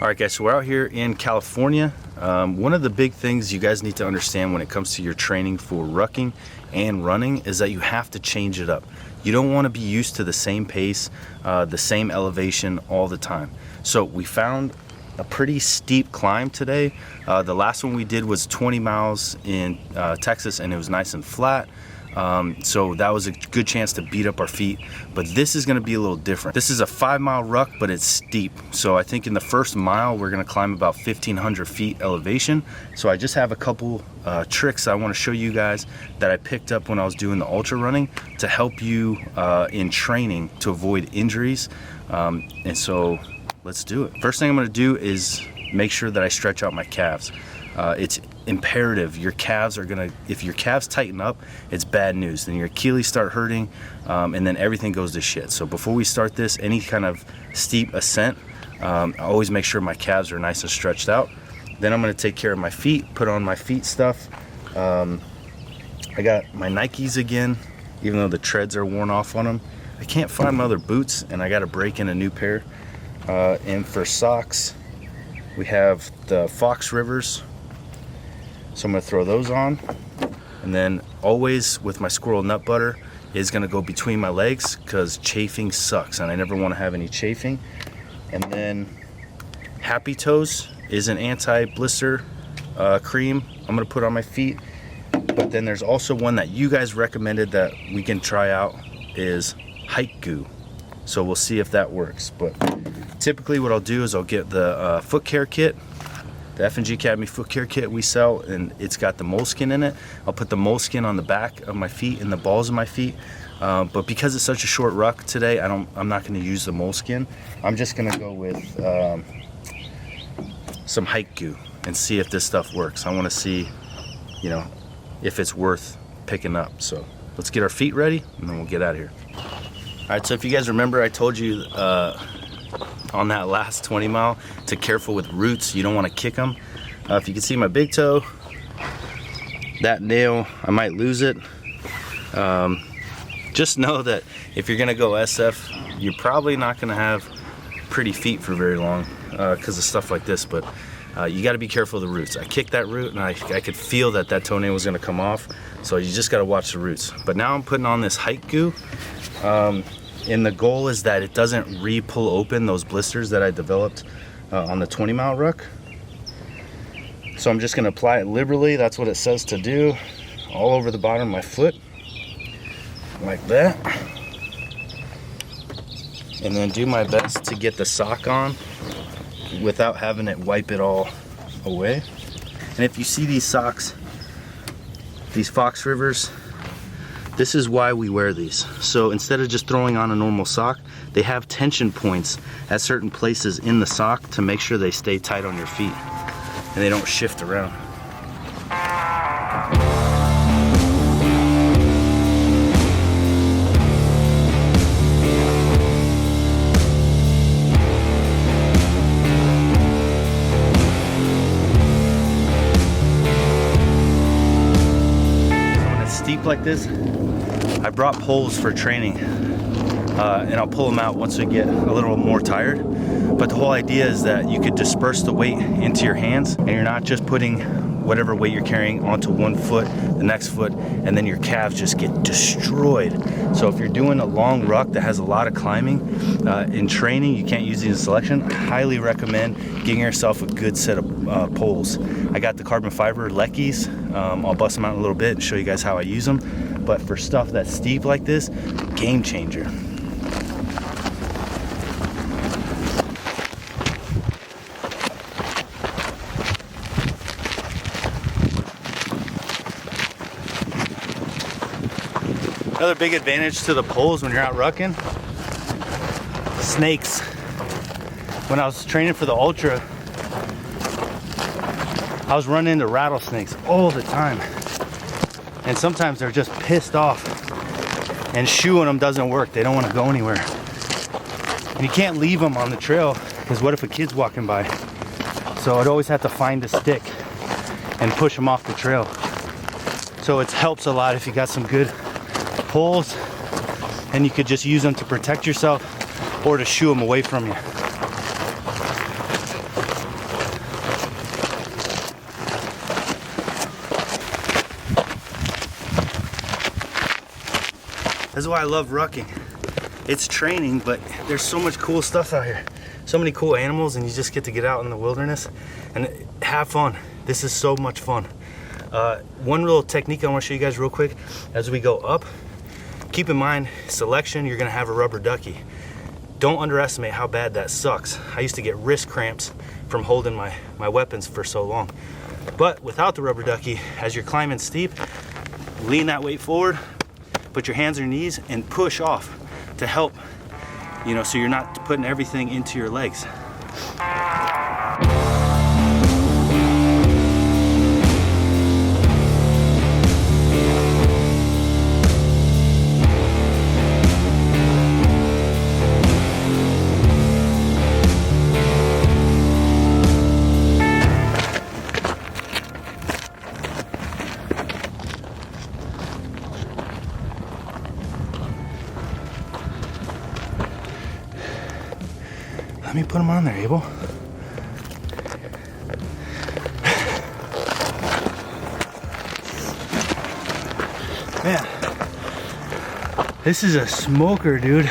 Alright guys, so we're out here in California. One of the big things you guys need to understand when it comes to your training for rucking and running is that you have to change it up. You don't want to be used to the same pace, the same elevation all the time. So we found a pretty steep climb today. The last one we did was 20 miles in Texas, and it was nice and flat. So that was a good chance to beat up our feet, but this is going to be a little different. This is a 5-mile ruck, but it's steep. So I think in the first mile we're going to climb about 1,500 feet elevation. So I just have a couple tricks I want to show you guys that I picked up when I was doing the ultra running to help you in training to avoid injuries. And so let's do it. First thing I'm going to do is make sure that I stretch out my calves. It's imperative. Your calves are gonna, if your calves tighten up, it's bad news. Then your Achilles start hurting, and then everything goes to shit. So before we start this, any kind of steep ascent, I always make sure my calves are nice and stretched out. Then I'm gonna take care of my feet, put on my feet stuff. I got my Nikes again, even though the treads are worn off on them. I can't find my other boots, and I gotta break in a new pair. And for socks, we have the Fox Rivers. So I'm gonna throw those on, and then always with my squirrel nut butter is gonna go between my legs because chafing sucks and I never wanna have any chafing. And then Happy Toes is an anti-blister cream I'm gonna put on my feet. But then there's also one that you guys recommended that we can try out is Hike Goo. So we'll see if that works. But typically what I'll do is I'll get the foot care kit, the FNG Academy foot care kit we sell, and it's got the moleskin in it. I'll put the moleskin on the back of my feet and the balls of my feet. But because it's such a short ruck today, I'm not going to use the moleskin. I'm just going to go with some Hike Goo and see if this stuff works. I want to see, you know, if it's worth picking up. So let's get our feet ready and then we'll get out of here. All right, so if you guys remember, I told you on that last 20 mile to careful with roots. You don't want to kick them. If you can see my big toe, that nail, I might lose it. Just know that if you're gonna go SF, you're probably not gonna have pretty feet for very long because of stuff like this, but you got to be careful of the roots. I kicked that root and I could feel that toenail was gonna come off, so you just got to watch the roots. But now I'm putting on this Hike Goo. And the goal is that it doesn't re-pull open those blisters that I developed on the 20-mile ruck. So I'm just going to apply it liberally. That's what it says to do. All over the bottom of my foot. Like that. And then do my best to get the sock on without having it wipe it all away. And if you see these socks, these Fox Rivers, this is why we wear these. So instead of just throwing on a normal sock, they have tension points at certain places in the sock to make sure they stay tight on your feet and they don't shift around. So when it's steep like this, I brought poles for training, and I'll pull them out once we get a little more tired. But the whole idea is that you could disperse the weight into your hands, and you're not just putting whatever weight you're carrying onto one foot, the next foot, and then your calves just get destroyed. So if you're doing a long ruck that has a lot of climbing, in training, you can't use these in selection, I highly recommend getting yourself a good set of poles. I got the carbon fiber Leckies. I'll bust them out in a little bit and show you guys how I use them. But for stuff that's steep like this, game changer. Another big advantage to the poles when you're out rucking, snakes. When I was training for the ultra, I was running into rattlesnakes all the time. And sometimes they're just pissed off, and shoeing them doesn't work. They don't want to go anywhere. And you can't leave them on the trail because what if a kid's walking by? So I'd always have to find a stick and push them off the trail. So it helps a lot if you got some good poles, and you could just use them to protect yourself or to shoo them away from you. That's why I love rucking. It's training, but there's so much cool stuff out here. So many cool animals, and you just get to get out in the wilderness and have fun. This is so much fun. One little technique I want to show you guys real quick as we go up. Keep in mind, selection, you're gonna have a rubber ducky. Don't underestimate how bad that sucks. I used to get wrist cramps from holding my weapons for so long. But without the rubber ducky, as you're climbing steep, lean that weight forward, put your hands on your knees and push off to help, you know, so you're not putting everything into your legs. Let me put them on there, Abel. Man, this is a smoker, dude.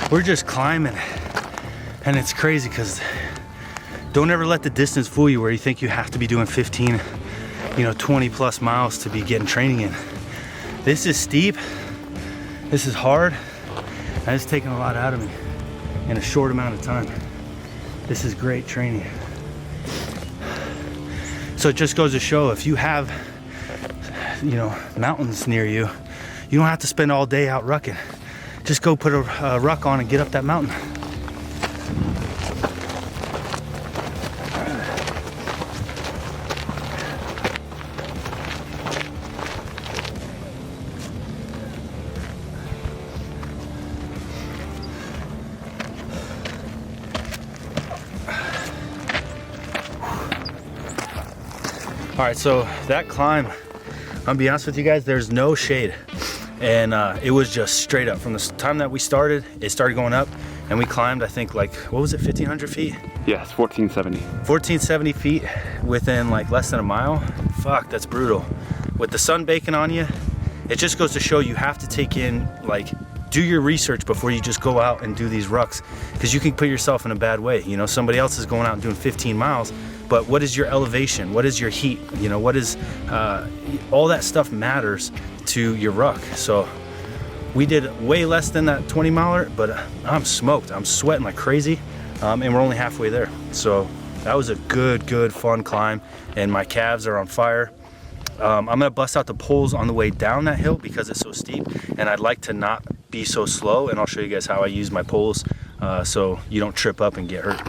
We're just climbing, and it's crazy because don't ever let the distance fool you where you think you have to be doing 15, 20 plus miles to be getting training in. This is steep, this is hard, and it's taking a lot out of me in a short amount of time. This is great training. So it just goes to show, if you have, mountains near you, you don't have to spend all day out rucking. Just go put a ruck on and get up that mountain. All right, so that climb, I'll be honest with you guys, there's no shade. And it was just straight up. From the time that we started, it started going up, and we climbed, I think, like, what was it, 1,500 feet? Yes, 1470. 1470 feet within like less than a mile. Fuck, that's brutal. With the sun baking on you, it just goes to show you have to take in, like, do your research before you just go out and do these rucks, because you can put yourself in a bad way. Somebody else is going out and doing 15 miles, but what is your elevation? What is your heat? What is, all that stuff matters to your ruck. So we did way less than that 20 miler, but I'm smoked. I'm sweating like crazy, and we're only halfway there. So that was a good, fun climb, and my calves are on fire. I'm gonna bust out the poles on the way down that hill because it's so steep, and I'd like to not be so slow, and I'll show you guys how I use my poles so you don't trip up and get hurt.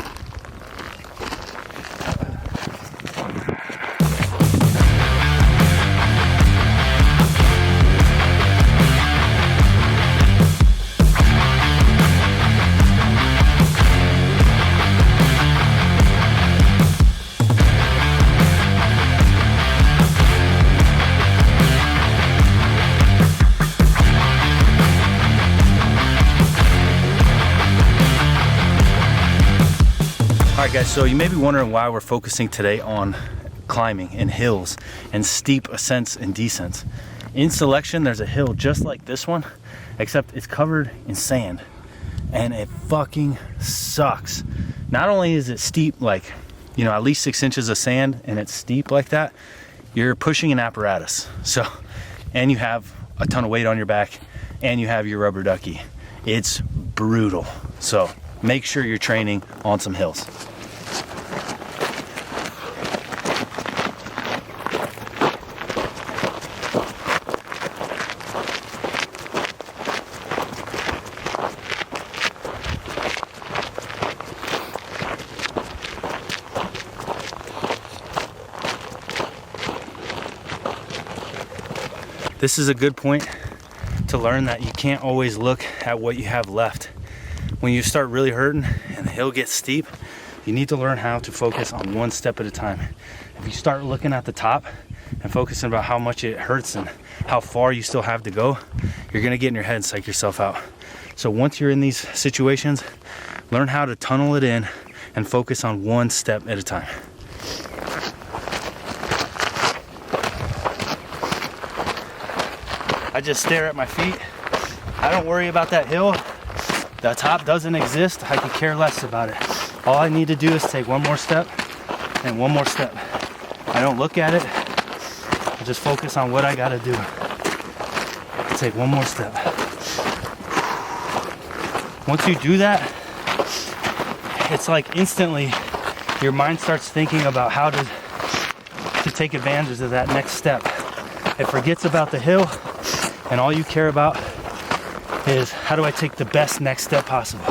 Alright guys, so you may be wondering why we're focusing today on climbing and hills and steep ascents and descents. In selection, there's a hill just like this one, except it's covered in sand, and it fucking sucks. Not only is it steep, like, at least 6 inches of sand, and it's steep like that, you're pushing an apparatus. And you have a ton of weight on your back, and you have your rubber ducky. It's brutal. So make sure you're training on some hills. This is a good point to learn that you can't always look at what you have left. When you start really hurting and the hill gets steep, you need to learn how to focus on one step at a time. If you start looking at the top and focusing about how much it hurts and how far you still have to go, you're gonna get in your head and psych yourself out. So once you're in these situations, learn how to tunnel it in and focus on one step at a time. I just stare at my feet I don't worry about that hill. The top doesn't exist. I could care less about it. All I need to do is take one more step and one more step. I don't look at it. I just focus on what I gotta do. Take one more step. Once you do that, it's like instantly your mind starts thinking about how to take advantage of that next step. It forgets about the hill, and all you care about is how do I take the best next step possible?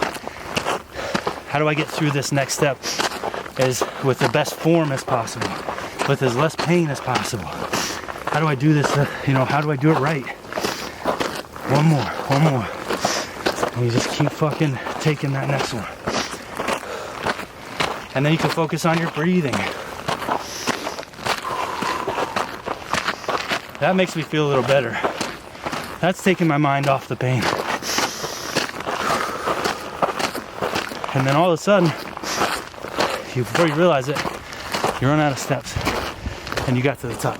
How do I get through this next step is with the best form as possible, with as less pain as possible? How do I do this? How do I do it right? One more. And you just keep fucking taking that next one. And then you can focus on your breathing. That makes me feel a little better. That's taking my mind off the pain. And then all of a sudden, before you realize it, you run out of steps and you got to the top.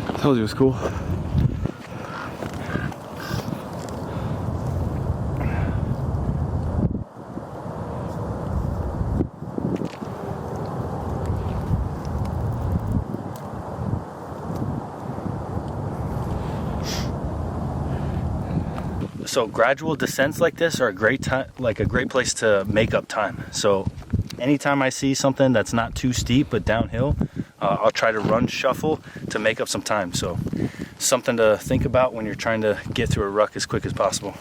I told you it was cool. So gradual descents like this are a great time, like a great place to make up time. So anytime I see something that's not too steep but downhill, I'll try to run shuffle to make up some time. So something to think about when you're trying to get through a ruck as quick as possible.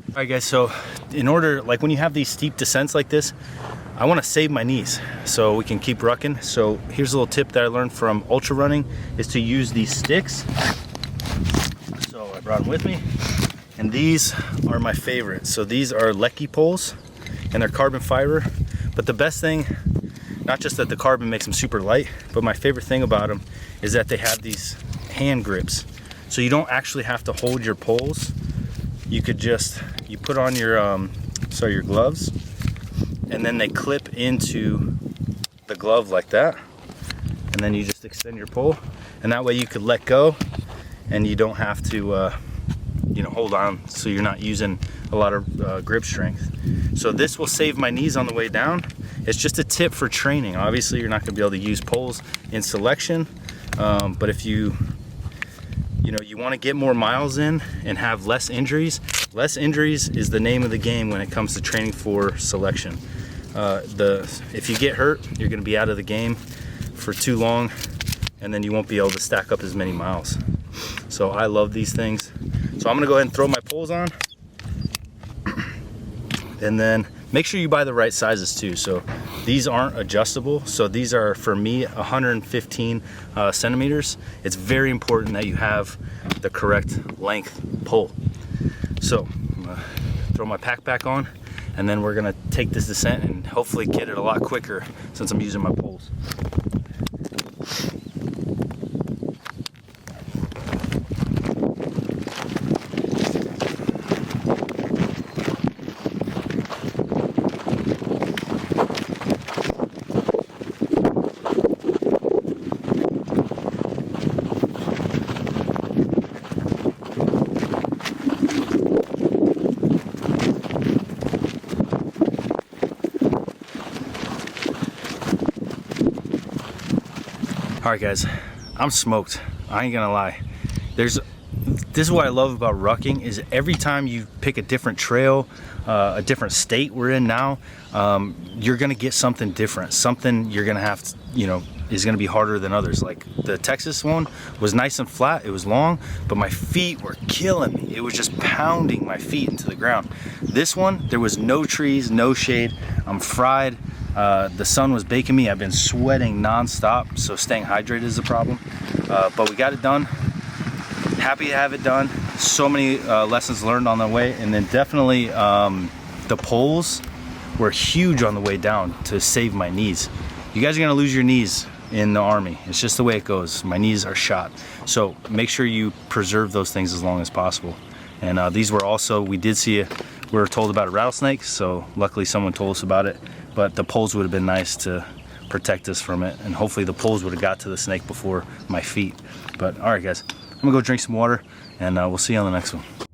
All right guys, so in order, like when you have these steep descents like this, I want to save my knees so we can keep rucking. So here's a little tip that I learned from ultra running is to use these sticks. So I brought them with me, and these are my favorite. So these are Lecky poles, and they're carbon fiber. But the best thing, not just that the carbon makes them super light, but my favorite thing about them is that they have these hand grips. So you don't actually have to hold your poles. You could just, you put on your your gloves, and then they clip into the glove like that, and then you just extend your pole, and that way you could let go and you don't have to hold on, so you're not using a lot of grip strength. So this will save my knees on the way down. It's just a tip for training. Obviously you're not going to be able to use poles in selection, but if you want to get more miles in and have less injuries is the name of the game when it comes to training for selection. If you get hurt, you're going to be out of the game for too long, and then you won't be able to stack up as many miles. So I love these things. So I'm going to go ahead and throw my poles on, and then make sure you buy the right sizes too. So these aren't adjustable. So these are, for me, 115 centimeters. It's very important that you have the correct length pole. So I'm going to throw my pack back on, and then we're gonna take this descent and hopefully get it a lot quicker since I'm using my poles. All right guys, I'm smoked. I ain't gonna lie. This is what I love about rucking, is every time you pick a different trail, a different state we're in now, you're gonna get something different. Something you're gonna have to, is gonna be harder than others. Like the Texas one was nice and flat, it was long, but my feet were killing me. It was just pounding my feet into the ground. This one, there was no trees, no shade. I'm fried. The sun was baking me. I've been sweating non-stop, so staying hydrated is a problem. But we got it done. Happy to have it done. so many lessons learned on the way, and then definitely the poles were huge on the way down to save my knees. You guys are gonna lose your knees in the Army. It's just the way it goes. My knees are shot. So make sure you preserve those things as long as possible. And these were also, we were told about a rattlesnake, so luckily someone told us about it, but the poles would have been nice to protect us from it, and hopefully the poles would have got to the snake before my feet. But all right guys, I'm gonna go drink some water, and we'll see you on the next one.